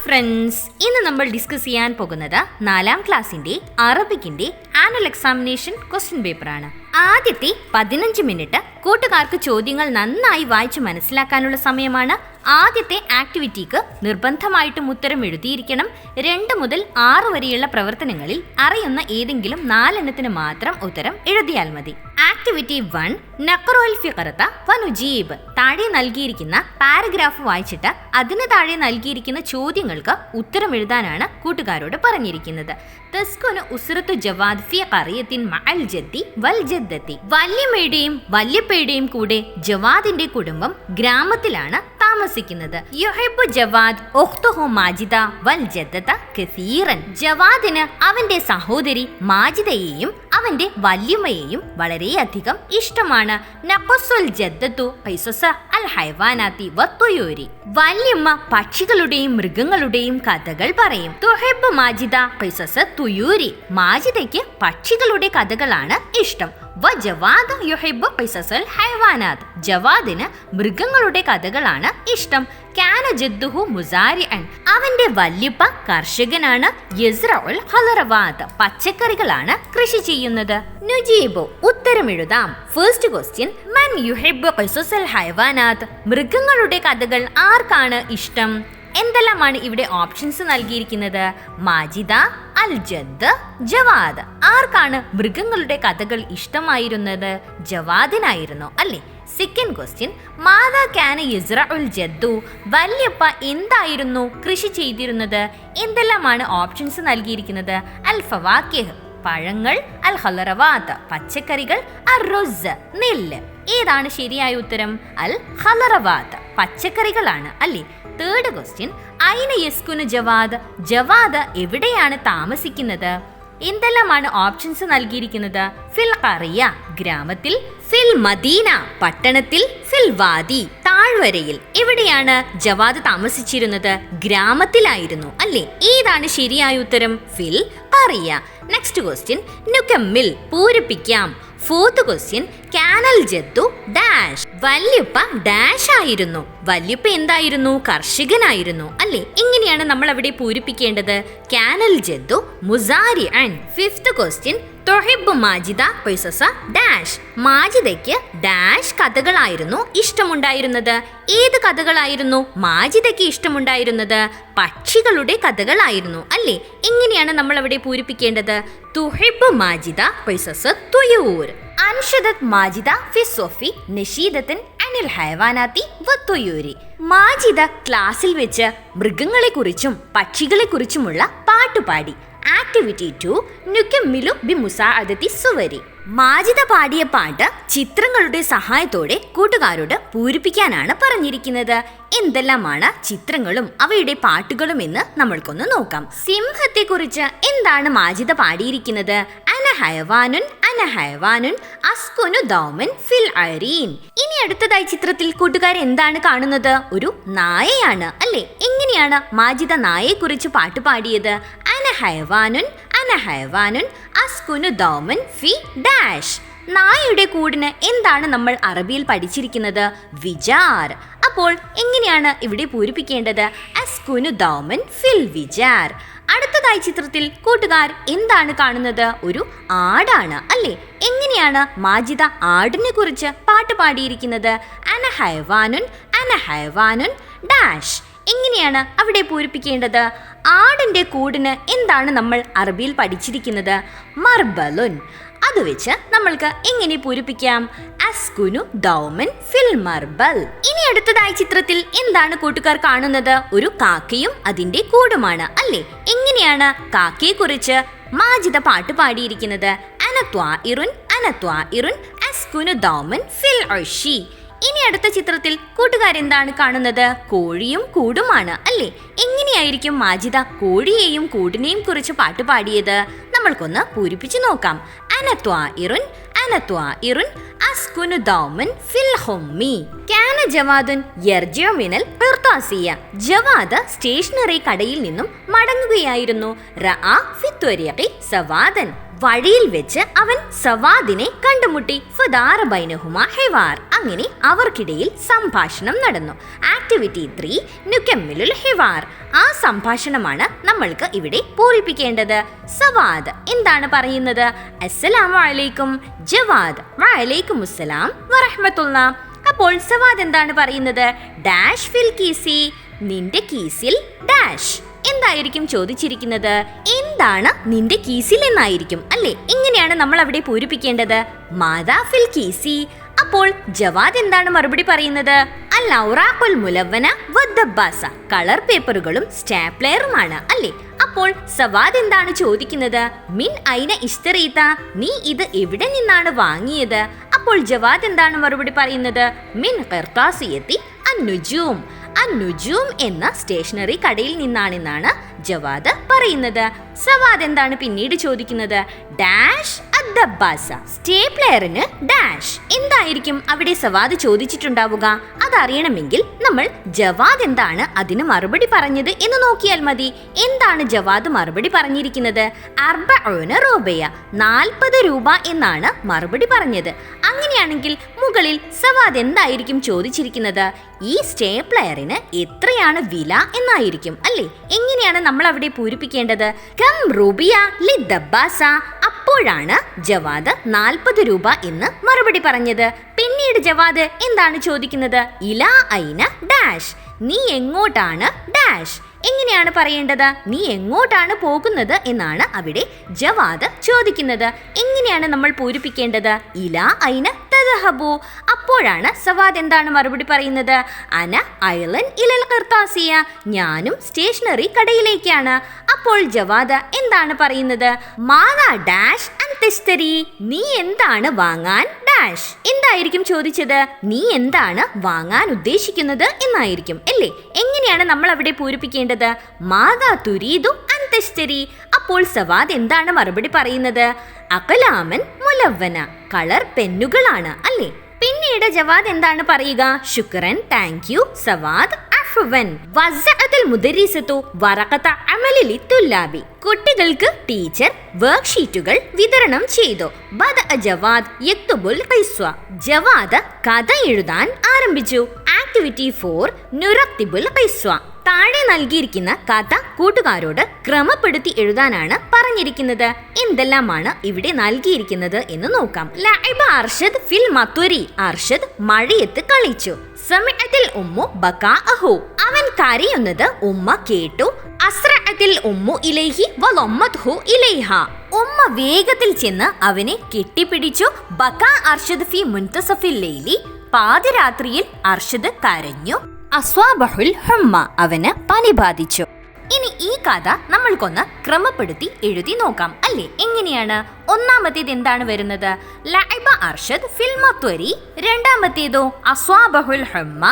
Friends, ഇന്ന് നമ്മൾ discuss ചെയ്യാൻ പോകുന്നത് 4ാം ക്ലാസ്സിന്റെ അറബിക്കിന്റെ ആനുവൽ എക്സാമിനേഷൻ ക്വസ്റ്റ്യൻ പേപ്പറാണ്. ആദ്യത്തെ 15 മിനിറ്റ് കൂട്ടുകാർക്ക് ചോദ്യങ്ങൾ നന്നായി വായിച്ചു മനസ്സിലാക്കാനുള്ള സമയമാണ്. ആദ്യത്തെ ആക്ടിവിറ്റിക്ക് നിർബന്ധമായിട്ടും ഉത്തരം എഴുതിയിരിക്കണം. 2 മുതൽ 6 വരെയുള്ള പ്രവർത്തനങ്ങളിൽ അറിയുന്ന ഏതെങ്കിലും 4 എണ്ണത്തിന് മാത്രം ഉത്തരം എഴുതിയാൽ മതി. ആക്ടിവിറ്റി 1 നഖറുൽ ഫിഖറത വനുജീബ്. താഴെ നൽകിയിരിക്കുന്ന പാരഗ്രാഫ് വായിച്ചിട്ട് അതിന് താഴെ നൽകിയിരിക്കുന്ന ചോദ്യങ്ങൾക്ക് ഉത്തരം എഴുതാനാണ് കൂട്ടുകാരോട് പറഞ്ഞിരിക്കുന്നത്. തസ്കുനു ഉസ്റത്തു ജവാദ് ഫി ഖറിയത്തിൻ മഅൽ ജദ്ദി വൽ ജദ്ദത്തി. വല്യമ്മയുടെയും വല്യപ്പയുടെയും കൂടെ ജവാദിന്റെ കുടുംബം ഗ്രാമത്തിലാണ് താമസിക്കുന്നത്. യുഹിബ്ബു ജവാദ് ഉഖ്തുഹു മാജിദ വൽ ജദ്ദത കസീറൻ. ജവാദിന് അവന്റെ സഹോദരി മാജിദയെയും അവന്റെ വല്യമ്മയെയും വളരെയധികം ഇഷ്ടമാണ്. നഖസുൽ ജദ്ദത്തു ഖിസസ അൽ ഹൈവാനാത്തി വത്തുയൂരി. വല്യമ്മ പക്ഷികളുടെയും മൃഗങ്ങളുടെയും കഥകൾ പറയും. തുഹിബ്ബു മാജിദ ഖിസസ തുയൂരി. മാജിദയ്ക്ക് പക്ഷികളുടെ കഥകളാണ് ഇഷ്ടം. വജവാദ് യുഹിബ്ബു ഖിസസൽ ഹൈവാനാത്ത്. ജവാദിന് മൃഗങ്ങളുടെ കഥകളാണ് ഇഷ്ടം. കാന ജദ്ദുഹു മുസാരിഅൻ. അവന്റെ വല്യപ്പ കർഷകനാണ്. യസ്റഉൽ ഖളറവാത്ത്. പച്ചക്കറികളാണ് കൃഷി ചെയ്യുന്നത്. നുജീബു. ഉത്തരമെഴുതാം. ഫസ്റ്റ് ക്വസ്റ്റ്യൻ, മൻ യുഹിബ്ബു ഖിസസൽ ഹൈവാനാത്ത്. മൃഗങ്ങളുടെ കഥകൾ ആർക്കാണ് ഇഷ്ടം? എന്തെല്ലാമാണ് ഇവിടെ ഓപ്ഷൻസ് നൽകിയിരിക്കുന്നത്? മാജിദ, അൽ ജദ്ദ്, ജവാദ്. ആർക്കാണ് മൃഗങ്ങളുടെ കഥകൾ ഇഷ്ടമായിരുന്നത്? ജവാദിനായിരുന്നു അല്ലേ? സെക്കൻഡ് ക്വസ്റ്റ്യൻ, മാതാ കാന യസ്റഉൽ ജദ്ദു. വല്യപ്പ എന്തായിരുന്നു കൃഷി ചെയ്തിരുന്നത്? എന്തെല്ലാമാണ് ഓപ്ഷൻസ് നൽകിയിരിക്കുന്നത്? അൽ ഫവാക്കിഹ്, പഴങ്ങൾ, അൽ ഖളറവാത്ത്, പച്ചക്കറികൾ, അർ റുസ്, നെല്ല്. ഏതാണ് ശരിയായ ഉത്തരം? അൽ ഖളറവാത്ത്, പച്ചക്കറികളാണ് അല്ലേ? തേർഡ് ക്വസ്റ്റ്യൻ, ഐന യസ്കുനു ജവാദ്. ജവാദ് എവിടെയാണ് താമസിക്കുന്നത്? എന്തെല്ലാമാണ് ഓപ്ഷൻസ് നൽകിയിരിക്കുന്നത്? ഫിൽ ഖറിയ, ഗ്രാമത്തിൽ, ഫിൽ മദീന, പട്ടണത്തിൽ, ഫിൽ വാദി, താഴ്വരയിൽ. എവിടെയാണ് ജവാദ് താമസിച്ചിരുന്നത്? ഗ്രാമത്തിലായിരുന്നു അല്ലേ? ഏതാണ് ശരിയായ ഉത്തരം? ഫിൽ ഖറിയ. നെക്സ്റ്റ് ക്വസ്റ്റ്യൻ, നുകമ്മിൽ, പൂരിപ്പിക്കാം. ഫോർത്ത് ക്വസ്റ്റ്യൻ, കാനൽ ജദ്ദു ഡാഷ്. വല്യപ്പ ഡാഷ് ആയിരുന്നു. വല്യപ്പ എന്തായിരുന്നു? കർഷകനായിരുന്നു അല്ലേ? എങ്ങനെയാണ് നമ്മൾ അവിടെ പൂരിപ്പിക്കേണ്ടത്? കാനൽ ജദ്ദു മുസാരിഅൻ. ഫിഫ്ത്ത് ക്വസ്റ്റ്യൻ, തുഹിബ്ബു മാജിദ ഖിസസ ഡാഷ്. മാജിദയ്ക്ക് ഡാഷ് കഥകളായിരുന്നു ഇഷ്ടമുണ്ടായിരുന്നത്. ഏത് കഥകളായിരുന്നു മാജിദയ്ക്ക് ഇഷ്ടമുണ്ടായിരുന്നത്? പക്ഷികളുടെ കഥകളായിരുന്നു അല്ലേ? എങ്ങനെയാണ് നമ്മൾ അവിടെ പൂരിപ്പിക്കേണ്ടത്? തുഹിബ്ബു മാജിദ ഖിസസ തുയൂർ. അൻഷദത് മാജിദ ഫി സൊഫി നശീദത്തൻ അനിൽ ഹൈവാനാത്തി വത്തുയൂരി. മാജിദ ക്ലാസ്സിൽ വെച്ച് മൃഗങ്ങളെക്കുറിച്ചും പക്ഷികളെക്കുറിച്ചുമുള്ള പാട്ടുപാടി. ആക്ടിവിറ്റി 2 നുകമ്മിലു ബിമുസാഅദതി സുവരി. മാജിദ പാടിയ പാട്ട് ചിത്രങ്ങളുടെ സഹായത്തോടെ കൂട്ടുകാരോട് പൂരിപ്പിക്കാനാണ് പറഞ്ഞിരിക്കുന്നത്. എന്തെല്ലാമാണ് ചിത്രങ്ങളും അവയുടെ പാട്ടുകളും എന്ന് നമ്മൾക്കൊന്ന് നോക്കാം. സിംഹത്തെ കുറിച്ച് എന്താണ് മാജിദ പാടിയിരിക്കുന്നത്? അന ഹയവാനുൻ അന ഹയവാനുൻ അസ്കുനു ദൗമൻ ഫിൽ അരീൻ. ഇനി അടുത്തതായി ചിത്രത്തിൽ കൂട്ടുകാർ എന്താണ് കാണുന്നത്? ഒരു നായയാണ് അല്ലേ? എങ്ങനെയാണ് മാജിദ നായയെ കുറിച്ച് പാട്ട് പാടിയത്? അന ഹയവാനുൻ അന ഹയവാനുൻ അസ്കുനു ദൗമൻ ഫി ഡാഷ്. നായയുടെ കൂടിന് എന്താണ് നമ്മൾ അറബിയിൽ പഠിച്ചിരിക്കുന്നത്? വിജാർ. അപ്പോൾ എങ്ങനെയാണ് ഇവിടെ പൂരിപ്പിക്കേണ്ടത്? അസ്കുനു ദൗമൻ ഫിൽ വിജാർ. അടുത്തതായി ചിത്രത്തിൽ കൂട്ടുകാർ എന്താണ് കാണുന്നത്? ഒരു ആടാണ് അല്ലേ? എങ്ങനെയാണ് മാജിദ ആടിനെ കുറിച്ച് പാട്ട് പാടിയിരിക്കുന്നത്? അന ഹയവാനുൻ അന ഹയവാനുൻ ഡാഷ്. എങ്ങനെയാണ് അവിടെ പൂരിപ്പിക്കേണ്ടത്? ആടിന്റെ കൂടിന് എന്താണ് നമ്മൾ അറബിയിൽ പഠിച്ചിരിക്കുന്നത്? മർബലുൻ. അത് വെച്ച് നമ്മൾക്ക് എങ്ങനെ പൂരിപ്പിക്കാം? അസ്കുനു ദൗമൻ ഫിൽ മർബൽ. ഇനി അടുത്തതായി ചിത്രത്തിൽ എന്താണ് കൂട്ടുകാർ കാണുന്നത്? ഒരു കാക്കയും അതിന്റെ കൂടുമാണ് അല്ലേ? എങ്ങനെയാണ് കാക്കയെ കുറിച്ച് മാജിദ പാട്ട് പാടിയിരിക്കുന്നത്? അന ത്വാഇറുൻ അന ത്വാഇറുൻ അസ്കുനു ദൗമൻ ഫിൽ ഉഷി. ഇനി അടുത്ത ചിത്രത്തിൽ കൂട്ടുകാർ എന്താണ് കാണുന്നത്? കോഴിയും കൂടുമാണ് അല്ലേ? എങ്ങനെയായിരിക്കും മാജിദ കോഴിയെയും കൂടിനെയും കുറിച്ച് പാട്ട് പാടിയത്? നമ്മൾക്കൊന്ന് പൂരിപ്പിച്ചു നോക്കാം. അന ത്വാഇറുൻ അന ത്വാഇറുൻ അസ്കുനു ദൗമൻ ഫിൽ ഹുമ്മി. കാന ജവാദുൻ യർജിഉ മിനൽ ഖിർതാസിയ. ജവാദ് സ്റ്റേഷനറി കടയിൽ നിന്നും മടങ്ങുകയായിരുന്നു. റഅ ഫി ത്വരീഖി സവാദൻ. വഴിയിൽ വെച്ച് അവൻ സവാദിനെ കണ്ടുമുട്ടി. ഫദാറ ബൈനഹുമാ ഹിവാർ. അങ്ങനെ അവർക്കിടയിൽ സംഭാഷണം നടന്നു. ആക്ടിവിറ്റി 3 നുകമ്മിലുൽ ഹിവാർ. ആ സംഭാഷണമാണ് നമ്മൾക്ക് ഇവിടെ പൂരിപ്പിക്കേണ്ടത്. സവാദ് എന്താണ് പറയുന്നത്? അസ്സലാമു അലൈക്കും. ജവാദ് വഅലൈക്കും അസ്സലാം വറഹ്മത്തുള്ളാഹ്. അപ്പോൾ സവാദ് എന്താണ് പറയുന്നത്? ഡാഷ് ഫിൽ കീസി. നിന്റെ കീസിൽ ഡാഷ്. എന്തായിരിക്കും ചോദിച്ചിരിക്കുന്നത്? എന്താണ് നിന്റെ കീസിൽ എന്നായിരിക്കും അല്ലേ? ഇങ്ങനെയാണ് നമ്മൾ അവിടെ പൂരിപ്പിക്കേണ്ടത്. മാദാ ഫിൽ കീസി. അപ്പോൾ ജവാദ് എന്താണ് മറുപടി പറയുന്നത്? അൽ ഔറാഖുൽ മുലവ്വന വദ്ദബ്ബാസ. കളർ പേപ്പറുകളും സ്റ്റാപ്ലറുമാണ് അല്ലേ? അപ്പോൾ സവാദ് എന്താണ് ചോദിക്കുന്നത്? മിൻ ഐന ഇഷ്തറീത. നീ ഇത് എവിടെ നിന്നാണ് വാങ്ങിയത്? അപ്പോൾ ജവാദ് എന്താണ് മറുപടി പറയുന്നത്? മിൻ ഖർത്താസിയത്തി അന്നുജൂം. അന്നുജൂം എന്ന സ്റ്റേഷനറി കടയിൽ നിന്നാണെന്നാണ് ജവാദ് പറയുന്നത്. സവാദ് എന്താണ് പിന്നീട് ചോദിക്കുന്നത്? ഡാഷ് അദ്ദബ്ബാസ. സ്റ്റേപ്ലറിന് ഡാഷ്. എന്തായിരിക്കും അവിടെ സവാദ് ചോദിച്ചിട്ടുണ്ടാവുക? അതറിയണമെങ്കിൽ നമ്മൾ ജവാദ് എന്താണ് അതിന് മറുപടി പറഞ്ഞത് എന്ന് നോക്കിയാൽ മതി. എന്താണ് ജവാദ് മറുപടി പറഞ്ഞിരിക്കുന്നത്? അർബഊന റൂബയ. 40 രൂപ എന്നാണ് മറുപടി പറഞ്ഞത്. അങ്ങനെയാണെങ്കിൽ മുകളിൽ സവാദ് എന്തായിരിക്കും ചോദിച്ചിരിക്കുന്നത്? ഈ സ്റ്റേപ്ലറിന് എത്രയാണ് വില എന്നായിരിക്കും അല്ലേ? എങ്ങനെയാണ് നമ്മൾ അവിടെ പൂരിപ്പിക്കേണ്ടത്? കം റൂബിയ ലിദ്ദബ്ബാസ. അപ്പോഴാണ് ജവാദ് 40 രൂപ എന്ന് മറുപടി പറഞ്ഞത്. പിന്നീട് ജവാദ് എന്താണ് ചോദിക്കുന്നത്? ഇലാ ഐന ഡാഷ്. നീ എങ്ങോട്ടാണ് ഡാഷ്. എങ്ങനെയാണ് പറയേണ്ടത്? നീ എങ്ങോട്ടാണ് പോകുന്നത് എന്നാണ് അവിടെ ജവാദ് ചോദിക്കുന്നത്. എങ്ങനെയാണ് നമ്മൾ പൂരിപ്പിക്കേണ്ടത്? ഇലാ ഐന തദ്ഹബു. അപ്പോഴാണ് സവാദ് എന്താണ് മറുപടി പറയുന്നത്? അന ഐലൻ ഇലൽ ഖർത്താസിയ. ഞാനും സ്റ്റേഷനറി കടയിലേക്കാണ്. അപ്പോൾ ജവാദ് എന്താണ് പറയുന്നത്? മാദാ ഡാഷ് അൻ തശ്തരി. നീ എന്താണ് വാങ്ങാൻ ഡാഷ്. എന്തായിരിക്കും ചോദിച്ചത്? നീ എന്താണ് വാങ്ങാൻ ഉദ്ദേശിക്കുന്നത് എന്നായിരിക്കും അല്ലേ? എങ്ങനെയാണ് നമ്മൾ അവിടെ പൂരിപ്പിക്കേണ്ടത്? മാദാ തുരീദു അൻ തശ്തരി. അപ്പോൾ സവാദ് എന്താണ് മറുപടി പറയുന്നത്? അഖലാമൻ മുലവ്വന. കളർ പെന്നുകളാണ് അല്ലേ? പിന്നീട് ജവാദ് എന്താണ് പറയുക? ശുക്രൻ, താങ്ക് യു. സവാദ് അഫ്വൻ. വസ്സഅത്തിൽ മുദരിസത്തു വറഖത അമലി ലിത്തുല്ലാബി. കുട്ടികൾക്ക് ടീച്ചർ വർക്ക്ഷീറ്റുകൾ വിതരണം ചെയ്തു. ബദഅ ജവാദ് യക്തുബുൽ ഖിസ്വ. ജവാദ് കഥ എഴുതാൻ ആരംഭിച്ചു. ആക്ടിവിറ്റി 4 നുറത്തിബുൽ ഖിസ്വ. താഴെ നൽകിയിരിക്കുന്ന കഥ കൂട്ടുകാരോട് ക്രമപ്പെടുത്തി എഴുതാനാണ് പറഞ്ഞിരിക്കുന്നത്. എന്തെല്ലാമാണ് ഇവിടെ നൽകിയിരിക്കുന്നത് എന്ന് നോക്കാം. ലഅബ അർഷദ് ഫിൽ മത്വരി. അർഷദ് മഴയത്ത് കളിച്ചു. സമിഅത്തിൽ ഉമ്മു ബകാഅഹു. അവൻ കരയുന്നത് ഉമ്മ കേട്ടു. അസ്റഅത്തിൽ ഉമ്മു ഇലൈഹി വളമ്മത്ഹു ഇലൈഹ. ഉമ്മ വേഗത്തിൽ ചെന്ന് അവനെ കെട്ടിപ്പിടിച്ചു. ബകാ അർഷദ് ഫി മുൻതസഫിൽ ലൈലി. പാതിരാത്രിയിൽ അർഷദ് കരഞ്ഞു. അസ്വാബഹുൽ ഹുമ്മ. അവന് പനി ബാധിച്ചു. ഇനി ഈ കഥ നമ്മൾക്കൊന്ന് ക്രമപ്പെടുത്തി എഴുതി നോക്കാം അല്ലേ? എങ്ങനെയാണ്? ഒന്നാമത്തേത് എന്താണ് വരുന്നത്? ലഅബ അർഷദ് ഫിൽ മത്വരി. രണ്ടാമത്തേതോ അസ്വാബഹുൽ ഹുമ്മ.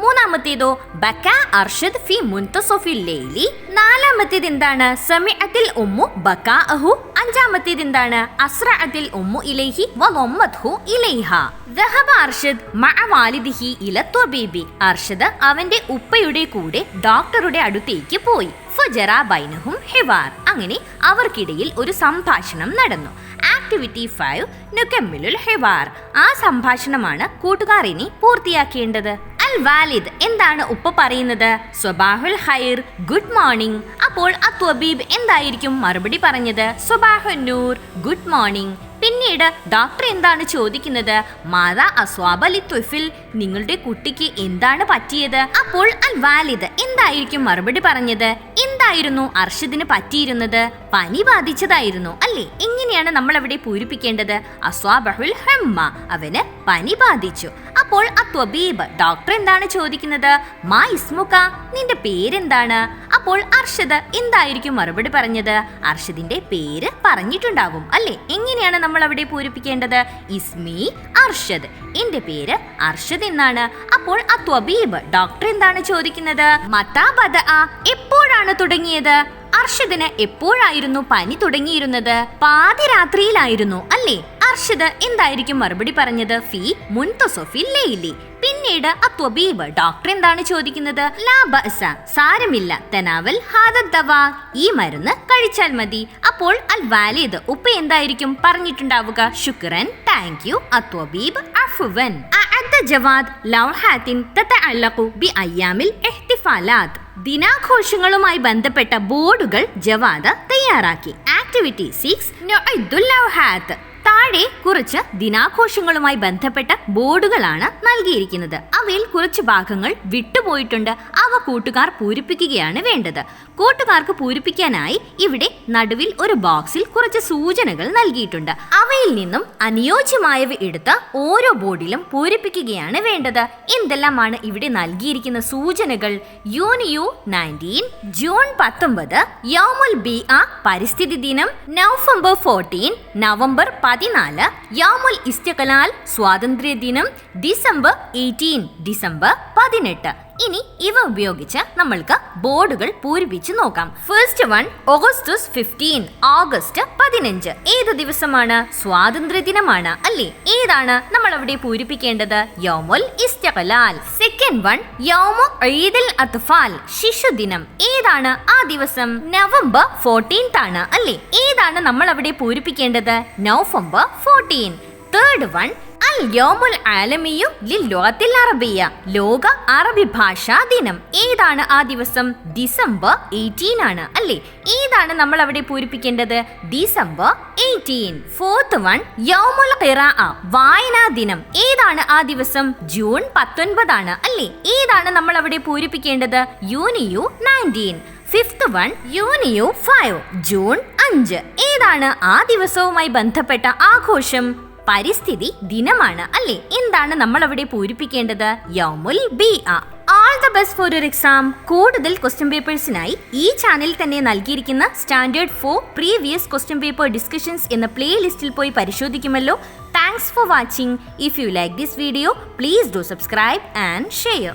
മൂന്നാമത്തേതോ ബകാ അർഷദ് ഫി മുൻതസഫിൽ ലൈലി. നാലാമത്തേത് എന്താണ്? സമിഅത്തിൽ ഉമ്മു ബകാഅഹു. അഞ്ചാമത്തേത് എന്താണ്? അസ്റഅത്തിൽ ഉമ്മു ഇലൈഹി വളമ്മത്ഹു ഇലൈഹ. ദഹബ അർഷദ് മഅ വാലിദിഹി ഇല ത്വബീബി. അർഷദ് അവന്റെ ഉപ്പയുടെ കൂടെ ഡോക്ടറുടെ അടുത്തേക്ക് പോയി. ഫജറ ബൈനഹും ഹിവാർ. അങ്ങനെ അവർക്കിടയിൽ ഒരു സംഭാഷണം നടന്നു. ആക്ടിവിറ്റി 5 നുകമ്മിലുൽ ഹിവാർ. ആ സംഭാഷണമാണ് കൂട്ടുകാർ ഇനി പൂർത്തിയാക്കേണ്ടത്. അൽ വാലിദ്. എന്താണ് ഉപ്പ പറയുന്നത്? സ്വബാഹുൽ ഖൈർ. Good morning. അപ്പോൾ അത്വബീബ് എന്തായിരിക്കും മറുപടി പറഞ്ഞത്? സ്വബാഹുൻ നൂർ. Good morning. പിന്നീട് ഡോക്ടർ എന്താണ് ചോദിക്കുന്നത്? മാദാ അസ്വാബ ലിത്വഫിൽ. നിങ്ങളുടെ കുട്ടിക്ക് എന്താണ് പറ്റിയത്? അപ്പോൾ അൽ വാലിദ് എന്തായിരിക്കും മറുപടി പറഞ്ഞത്? എന്തായിരുന്നു അർഷദിന് പറ്റിയിരുന്നത്? പനി ബാധിച്ചതായിരുന്നു അല്ലേ? എങ്ങനെയാണ് നമ്മൾ അവിടെ പൂരിപ്പിക്കേണ്ടത്? അസ്വാബഹുൽ ഹമ്മ. അവന് പനി ബാധിച്ചു. അപ്പോൾ അത്വബീബ് ഡോക്ടർ എന്താണ് ചോദിക്കുന്നത്? മാ ഇസ്മുക. നിന്റെ പേരെന്താണ്? അപ്പോൾ അർഷദ് എന്തായിരിക്കും മറുപടി പറഞ്ഞത്? അർഷദിന്റെ പേര് പറഞ്ഞിട്ടുണ്ടാകും അല്ലേ? എങ്ങനെയാണ് നമ്മൾ അവിടെ പൂരിപ്പിക്കേണ്ടത്? ഇസ്മി അർഷദ്. എന്റെ പേര് അർഷദ് എന്നാണ്. അപ്പോൾ അത്വബീബ് ഡോക്ടർ എന്താണ് ചോദിക്കുന്നത്? മതാ ബദഅ. എപ്പോഴാണ് തുടങ്ങിയത്? അർഷദിന് എപ്പോഴായിരുന്നു പനി തുടങ്ങിയിരുന്നത്? പാതിരാത്രിയിലായിരുന്നു അല്ലേ? അർഷദ് എന്തായിരിക്കും മറുപടി പറഞ്ഞത്? ഫി മുൻതസഫിൽ ലൈലി. പിന്നീട് പിന്നീട് അത്വബീബ് ഡോക്ടർ എന്താണ് ചോദിക്കുന്നത്? ലാ ബഅസ, സാരമില്ല, തനാവൽ ഹാദ ദവാ, ഈ മരുന്ന് കഴിച്ചാൽ മതി. അപ്പോൾ അൽ വാലിദ് ഉപ്പ എന്തായിരിക്കും പറഞ്ഞിട്ടുണ്ടാവുക? ശുക്രൻ, താങ്ക് യു. അത്വബീബ് അഫ്വൻ. അഅദ്ദ ജവാദ് ലൗഹാത്തിൻ തതഅല്ലഖു ബി അയ്യാമിൽ ഇഹ്തിഫാലാത്ത്. ദിനാഘോഷങ്ങളുമായി ബന്ധപ്പെട്ട ബോർഡുകൾ ജവാദ് തയ്യാറാക്കി. ആക്ടിവിറ്റി 6 നുഅദ്ദുൽ ലൗഹാത്ത്. താഴെ കുറച്ച് ദിനാഘോഷങ്ങളുമായി ബന്ധപ്പെട്ട ബോർഡുകളാണ് നൽകിയിരിക്കുന്നത്. അവയിൽ കുറച്ച് ഭാഗങ്ങൾ വിട്ടുപോയിട്ടുണ്ട്. അവ കൂട്ടുകാർ പൂരിപ്പിക്കുകയാണ് വേണ്ടത്. കൂട്ടുകാർക്ക് പൂരിപ്പിക്കാനായി ഇവിടെ നടുവിൽ ഒരു ബോക്സിൽ കുറച്ച് സൂചനകൾ നൽകിയിട്ടുണ്ട്. അവയിൽ നിന്നും അനുയോജ്യമായവ എടുത്ത് ഓരോ ബോർഡിലും പൂരിപ്പിക്കുകയാണ് വേണ്ടത്. എന്തെല്ലാമാണ് ഇവിടെ നൽകിയിരിക്കുന്ന സൂചനകൾ? യൂനിയു 19, ജൂൺ 19, യൗമുൽ ബിഅ പരിസ്ഥിതി ദിനം, നവംബർ 14, നവംബർ 14, യൗമുൽ ഇസ്തിഖ്ലാൽ സ്വാതന്ത്ര്യ ദിനം, ഡിസംബർ 18, ഡിസംബർ 18. ഇനി ഇവ ഉപയോഗിച്ച് നമ്മൾക്ക് ബോർഡുകൾ പൂരിപ്പിച്ച് നോക്കാം. ഫസ്റ്റ് വൺ ഓഗസ്റ്റ് 15, ഓഗസ്റ്റ് 15 ഏത് ദിവസമാണ്? സ്വാതന്ത്ര്യ ദിനമാണ് അല്ലേ? ഏതാണ് നമ്മൾ അവിടെ പൂരിപ്പിക്കേണ്ടത്? യൗമുൽ ഇസ്തിഖ്ലാൽ. സെക്കൻഡ് വൺ യൗമു ഈദുൽ അത്ഫാൽ ശിശുദിനം. ഏതാണ് ആ ദിവസം? നവംബർ 14 ആണ് അല്ലേ? ഏതാണ് നമ്മൾ അവിടെ പൂരിപ്പിക്കേണ്ടത്? നവംബർ 14. തേർഡ് വൺ അൽ യൗമുൽ ആലമിയു ലിൽ ലുഗത്തിൽ അറബിയ്യ ലോക അറബി ഭാഷാ ദിനം. ഏതാണ് ആ ദിവസം? ഡിസംബർ 18 ആണ് അല്ലേ? ഏതാണ് നമ്മൾ അവിടെ പൂരിപ്പിക്കേണ്ടത്? ഡിസംബർ 18. ഫോർത്ത് വൺ യൗമുൽ ഖിറാഅ വായനാ ദിനം. ഏതാണ് ആ ദിവസം? ജൂൺ 19 ആണ് അല്ലേ? ഏതാണ് നമ്മൾ അവിടെ പൂരിപ്പിക്കേണ്ടത്? യൂനിയു 19. ഫിഫ്ത്ത് വൺ യൂനിയു 5, ജൂൺ 5. ഏതാണ് ആ ദിവസവുമായി ബന്ധപ്പെട്ട ആഘോഷം? പരിസ്ഥിതി ദിനമാണ് അല്ലേ? എന്താണ് നമ്മൾ അവിടെ പൂരിപ്പിക്കേണ്ടത്? യൗമുൽ ബിഅ. All the best for your exam. കൂടുതൽ ക്വസ്റ്റ്യൻ പേപ്പേഴ്സിനായി ഈ ചാനലിൽ തന്നെ നൽകിയിരിക്കുന്ന standard 4 previous question paper discussions എന്ന പ്ലേലിസ്റ്റിൽ പോയി പരിശോധിക്കുമല്ലോ. Thanks for watching. If you like this video, please do subscribe and share.